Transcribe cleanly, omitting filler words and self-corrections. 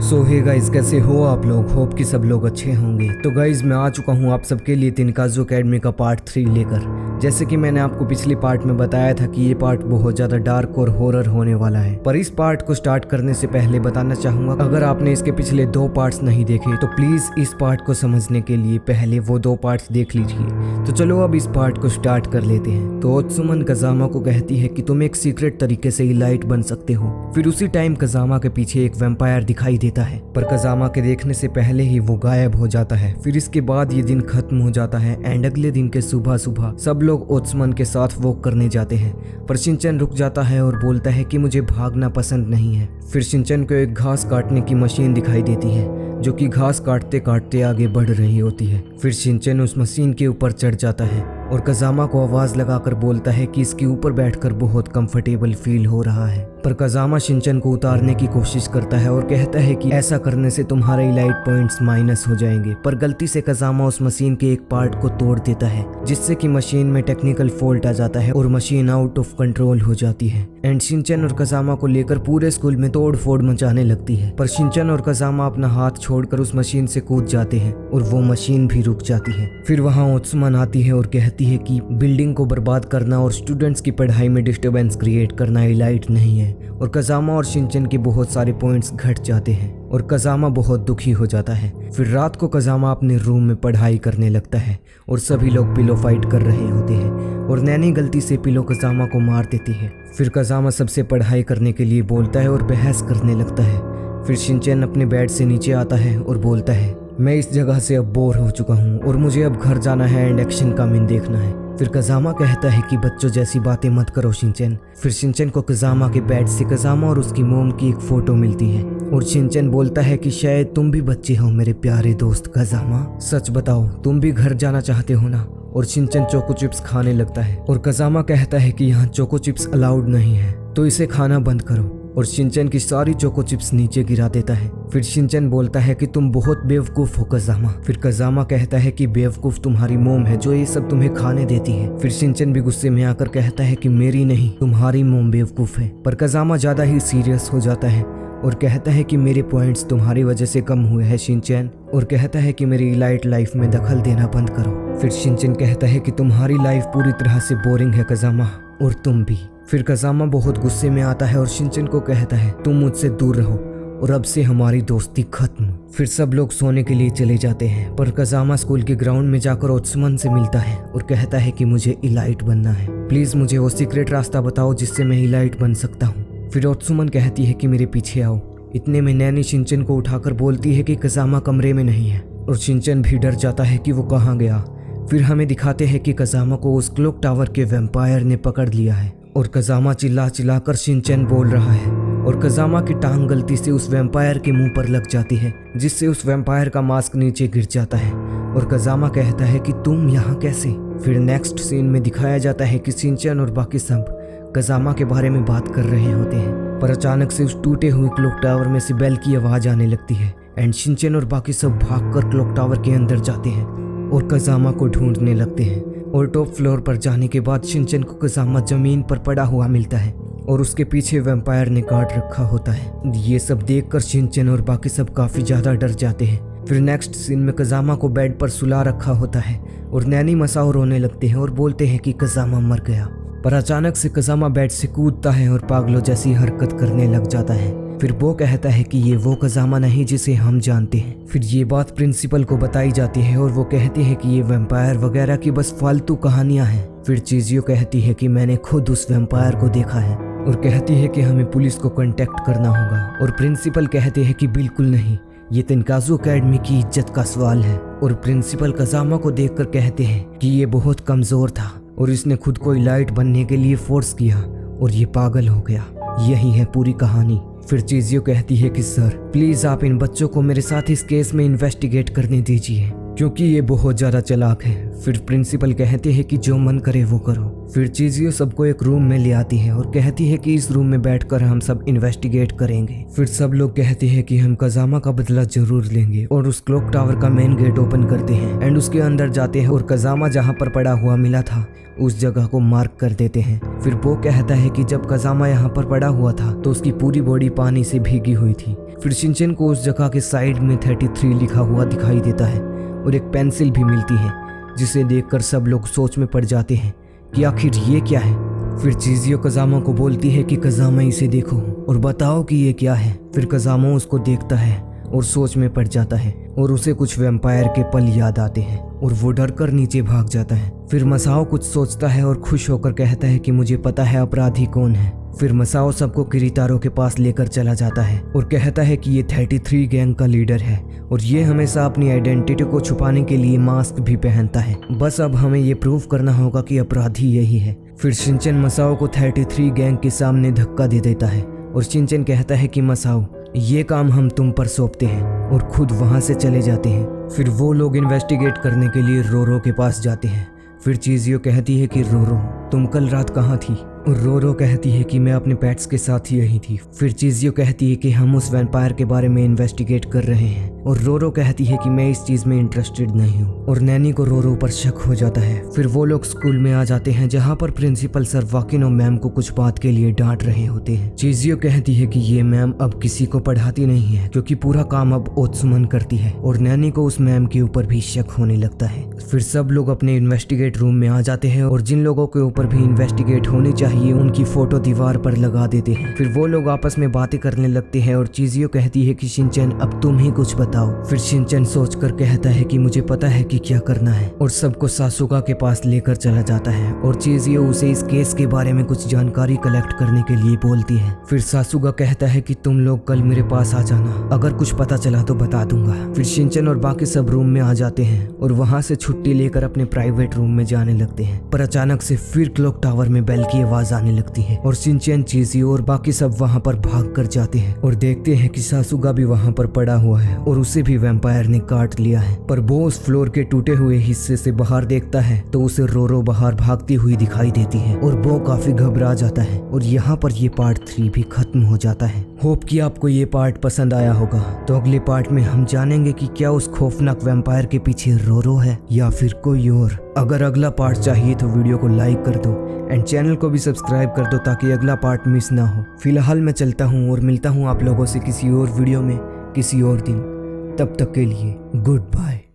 सो hey guys, कैसे हो आप लोग? होप कि सब लोग अच्छे होंगे। तो गाइज मैं आ चुका हूँ आप सबके लिए तिनकाज़ू अकेडमी का पार्ट 3 लेकर। जैसे कि मैंने आपको पिछली पार्ट में बताया था कि ये पार्ट बहुत ज़्यादा डार्क और हॉरर होने वाला है। पर इस पार्ट को स्टार्ट करने से पहले बताना चाहूँगा, अगर आपने इसके पिछले 2 पार्ट्स नहीं देखे तो प्लीज़ इस पार्ट को समझने के लिए पहले वो 2 पार्ट्स देख लीजिए। तो चलो अब इस पार्ट को स्टार्ट कर लेते हैं। तो ओत्सुमन कज़ामा को कहती है कि तुम एक सीक्रेट तरीके से इलाइट बन सकते हो। फिर उसी टाइम कज़ामा के पीछे एक वैम्पायर दिखाई देता है, पर कज़ामा के देखने से पहले ही वो गायब हो जाता है। फिर इसके बाद ये दिन खत्म हो जाता है एंड अगले दिन के सुबह सुबह सब लोग ओत्सुमन के साथ वॉक करने जाते हैं। पर शिनचैन रुक जाता है और बोलता है कि मुझे भागना पसंद नहीं है। फिर शिनचैन को एक घास काटने की मशीन दिखाई देती है जो कि घास काटते काटते आगे बढ़ रही होती है। फिर शिनचैन उस मशीन के ऊपर चढ़ जाता है और कज़ामा को आवाज लगाकर बोलता है कि इसके ऊपर बैठकर बहुत कंफर्टेबल फील हो रहा है। पर कज़ामा शिनचैन को उतारने की कोशिश करता है और कहता है कि ऐसा करने से तुम्हारे इलाइट पॉइंट्स माइनस हो जाएंगे। पर गलती से कज़ामा उस मशीन के एक पार्ट को तोड़ देता है, जिससे कि मशीन में टेक्निकल फॉल्ट आ जाता है और मशीन आउट ऑफ कंट्रोल हो जाती है एंड शिनचैन और कज़ामा को लेकर पूरे स्कूल में तोड़ फोड़ मचाने लगती है। पर शिनचैन और कज़ामा अपना हाथ छोड़कर उस मशीन से कूद जाते हैं और वो मशीन भी रुक जाती है। फिर वहाँ ओत्सुमन आती है और कहती है कि बिल्डिंग को बर्बाद करना और स्टूडेंट्स की पढ़ाई में डिस्टर्बेंस क्रिएट करना इलाइट नहीं है। और कज़ामा और शिनचैन के बहुत सारे पॉइंट्स घट जाते हैं और कज़ामा बहुत दुखी हो जाता है। फिर रात को कज़ामा अपने रूम में पढ़ाई करने लगता है और सभी लोग पिलो फाइट कर रहे होते हैं और नैनी गलती से पिलो कज़ामा को मार देती है। फिर कज़ामा सबसे पढ़ाई करने के लिए बोलता है और बहस करने लगता है। फिर शिनचैन अपने बेड से नीचे आता है और बोलता है, मैं इस जगह से अब बोर हो चुका हूँ और मुझे अब घर जाना है एंड एक्शन का मीन देखना है। फिर कज़ामा कहता है कि बच्चों जैसी बातें मत करो शिनचैन। फिर शिनचैन को कज़ामा के बेड से कज़ामा और उसकी मोम की एक फोटो मिलती है और शिनचैन बोलता है कि शायद तुम भी बच्चे हो मेरे प्यारे दोस्त कज़ामा, सच बताओ तुम भी घर जाना चाहते हो ना? और शिनचैन चोको चिप्स खाने लगता है और कज़ामा कहता है कि यहाँ चोको चिप्स अलाउड नहीं है तो इसे खाना बंद करो और शिनचैन की सारी चोको चिप्स नीचे गिरा देता है। फिर शिनचैन बोलता है कि तुम बहुत बेवकूफ हो कज़ामा। फिर कज़ामा कहता है कि बेवकूफ तुम्हारी मोम है जो ये सब तुम्हें खाने देती है। फिर शिनचैन भी गुस्से में आकर कहता है कि मेरी नहीं तुम्हारी मोम बेवकूफ है। पर कज़ामा ज्यादा ही सीरियस हो जाता है और कहता है कि मेरे पॉइंट्स तुम्हारी वजह से कम हुए हैं शिनचैन, और कहता है कि मेरी इलाइट लाइफ में दखल देना बंद करो। फिर शिनचैन कहता है कि तुम्हारी लाइफ पूरी तरह से बोरिंग है कज़ामा और तुम भी। फिर कज़ामा बहुत गुस्से में आता है और शिनचैन को कहता है तुम मुझसे दूर रहो और अब से हमारी दोस्ती खत्म। फिर सब लोग सोने के लिए चले जाते हैं, पर कज़ामा स्कूल के ग्राउंड में जाकर ओत्सुमन से मिलता है और कहता है कि मुझे इलाइट बनना है, प्लीज मुझे वो सीक्रेट रास्ता बताओ जिससे मैं इलाइट बन सकता हूँ। फिर ओत्सुमन कहती है कि मेरे पीछे आओ। इतने में नैनी शिनचैन को उठाकर बोलती है कि कज़ामा कमरे में नहीं है और शिनचैन भी डर जाता है कि वो कहाँ गया। फिर हमें दिखाते हैं कि कज़ामा को उस क्लॉक टावर के वैम्पायर ने पकड़ लिया है और कज़ामा चिल्ला चिल्लाकर शिनचैन बोल रहा है और कज़ामा की टांग गलती से उस वैम्पायर के मुंह पर लग जाती है, जिससे उस वैम्पायर का मास्क नीचे गिर जाता है और कज़ामा कहता है कि तुम यहाँ कैसे। फिर नेक्स्ट सीन में दिखाया जाता है कि शिनचैन और बाकी सब कज़ामा के बारे में बात कर रहे होते हैं, पर अचानक से उस टूटे हुए क्लॉक टावर में से बेल की आवाज आने लगती है एंड शिनचैन और बाकी सब भागकर क्लॉक टावर के अंदर जाते हैं और कज़ामा को ढूंढने लगते हैं। और टॉप फ्लोर पर जाने के बाद शिनचैन को कज़ामा जमीन पर पड़ा हुआ मिलता है और उसके पीछे वैम्पायर ने काट रखा होता है। ये सब देखकर शिनचैन और बाकी सब काफी ज्यादा डर जाते हैं। फिर नेक्स्ट सीन में कज़ामा को बेड पर सुला रखा होता है और नैनी मसाओ रोने लगते हैं और बोलते हैं कि कज़ामा मर गया। पर अचानक से कज़ामा बेड से कूदता है और पागलों जैसी हरकत करने लग जाता है। फिर वो कहता है कि ये वो कज़ामा नहीं जिसे हम जानते हैं। फिर ये बात प्रिंसिपल को बताई जाती है और वो कहती है कि ये वैम्पायर वगैरह की बस फालतू कहानियां हैं। फिर चीजियो कहती है कि मैंने खुद उस वैम्पायर को देखा है और कहती है कि हमें पुलिस को कांटेक्ट करना होगा। और प्रिंसिपल कहते हैं कि बिल्कुल नहीं, ये तिनकाज़ू अकेडमी की इज्जत का सवाल है। और प्रिंसिपल कज़ामा को देखकर कहते हैं कि ये बहुत कमजोर था और इसने खुद को इलाइट बनने के लिए फोर्स किया और ये पागल हो गया। यही है पूरी कहानी। फिर चीजियो कहती है कि सर प्लीज आप इन बच्चों को मेरे साथ इस केस में इन्वेस्टिगेट करने दीजिए, क्योंकि ये बहुत ज़्यादा चालाक है। फिर प्रिंसिपल कहते हैं कि जो मन करे वो करो। फिर चीज़ियो सबको एक रूम में ले आती है और कहती है कि इस रूम में बैठकर हम सब इन्वेस्टिगेट करेंगे। फिर सब लोग कहते हैं कि हम कजामा का बदला जरूर लेंगे और उस क्लॉक टावर का मेन गेट ओपन करते हैं एंड उसके अंदर जाते हैं और कजामा जहाँ पर पड़ा हुआ मिला था उस जगह को मार्क कर देते हैं। फिर वो कहता है कि जब कजामा यहाँ पर पड़ा हुआ था तो उसकी पूरी बॉडी पानी से भीगी हुई थी। फिर शिनचैन को उस जगह के साइड में 33 लिखा हुआ दिखाई देता है और एक पेंसिल भी मिलती है, जिसे देखकर सब लोग सोच में पड़ जाते हैं कि आखिर ये क्या है। फिर चीज़ियो कजामा को बोलती है कि कजामा इसे देखो और बताओ कि ये क्या है। फिर कजामा उसको देखता है और सोच में पड़ जाता है और उसे कुछ वैम्पायर के पल याद आते हैं और वो डर कर नीचे भाग जाता है। फिर मसाओ कुछ सोचता है और खुश होकर कहता है कि मुझे पता है अपराधी कौन है। फिर मसाओ सबको किरीतारो के पास लेकर चला जाता है और कहता है कि ये 33 गैंग का लीडर है और ये हमेशा अपनी आइडेंटिटी को छुपाने के लिए मास्क भी पहनता है। बस अब हमें ये प्रूव करना होगा कि अपराधी यही है। फिर शिनचैन मसाओ को 33 गैंग के सामने धक्का दे देता है और शिनचैन कहता है कि मसाओ ये काम हम तुम पर सौंपते हैं और खुद वहां से चले जाते हैं। फिर वो लोग इन्वेस्टिगेट करने के लिए रोरो के पास जाते हैं। फिर चीज़ियो कहती है कि रोरो तुम कल रात कहाँ थी? और रोरो कहती है कि मैं अपने पेट्स के साथ यही थी। फिर चीज़ियो कहती है कि हम उस वैम्पायर के बारे में इन्वेस्टिगेट कर रहे हैं और रोरो कहती है कि मैं इस चीज़ में इंटरेस्टेड नहीं हूँ और नैनी को रोरो पर शक हो जाता है। फिर वो लोग स्कूल में आ जाते हैं जहाँ पर प्रिंसिपल सर वाकिनो मैम को कुछ बात के लिए डांट रहे होते हैं। चीज़ियो कहती है कि ये मैम अब किसी को पढ़ाती नहीं है क्योंकि पूरा काम अब ओत्सुमन करती है और नैनी को उस मैम के ऊपर भी शक होने लगता है। फिर सब लोग अपने इन्वेस्टिगेट रूम में आ जाते हैं और जिन लोगों के ऊपर भी इन्वेस्टिगेट होनी चाहिए उनकी फोटो दीवार पर लगा देते हैं। फिर वो लोग आपस में बातें करने लगते हैं और चीज़ियो कहती है कि शिनचैन अब तुम ही कुछ बताओ। फिर शिनचैन सोचकर कहता है कि मुझे पता है कि क्या करना है और सबको सासुगा के पास लेकर चला जाता है और चीज़ियो उसे इस केस के बारे में कुछ जानकारी कलेक्ट करने के लिए बोलती है। फिर सासुगा कहता है कि तुम लोग कल मेरे पास आ जाना, अगर कुछ पता चला तो बता दूंगा। फिर शिनचैन और बाकी सब रूम में आ जाते हैं और वहां से छुट्टी लेकर अपने प्राइवेट रूम में जाने लगते हैं। पर अचानक से फिर क्लॉक टावर में बेल की आवाज आने लगती है और शिनचैन, चीज़ियो और बाकी सब वहां पर भाग कर जाते हैं और देखते हैं कि सासुगा भी वहां पर पड़ा हुआ है और उसे भी वैम्पायर ने काट लिया है। पर वो उस फ्लोर के टूटे हुए हिस्से से बाहर देखता है तो उसे रोरो बाहर भागती हुई दिखाई देती है और वो काफी घबरा जाता है और यहाँ पर ये पार्ट 3 भी खत्म हो जाता है। होप कि आपको ये पार्ट पसंद आया होगा। तो अगले पार्ट में हम जानेंगे कि क्या उस खौफनाक वैम्पायर के पीछे रोरो है या फिर कोई और। अगर अगला पार्ट चाहिए तो वीडियो को लाइक कर दो एंड चैनल को भी सब्सक्राइब कर दो ताकि अगला पार्ट मिस ना हो। फिलहाल मैं चलता हूँ और मिलता हूँ आप लोगों से किसी और वीडियो में किसी और दिन। तब तक के लिए गुड बाय।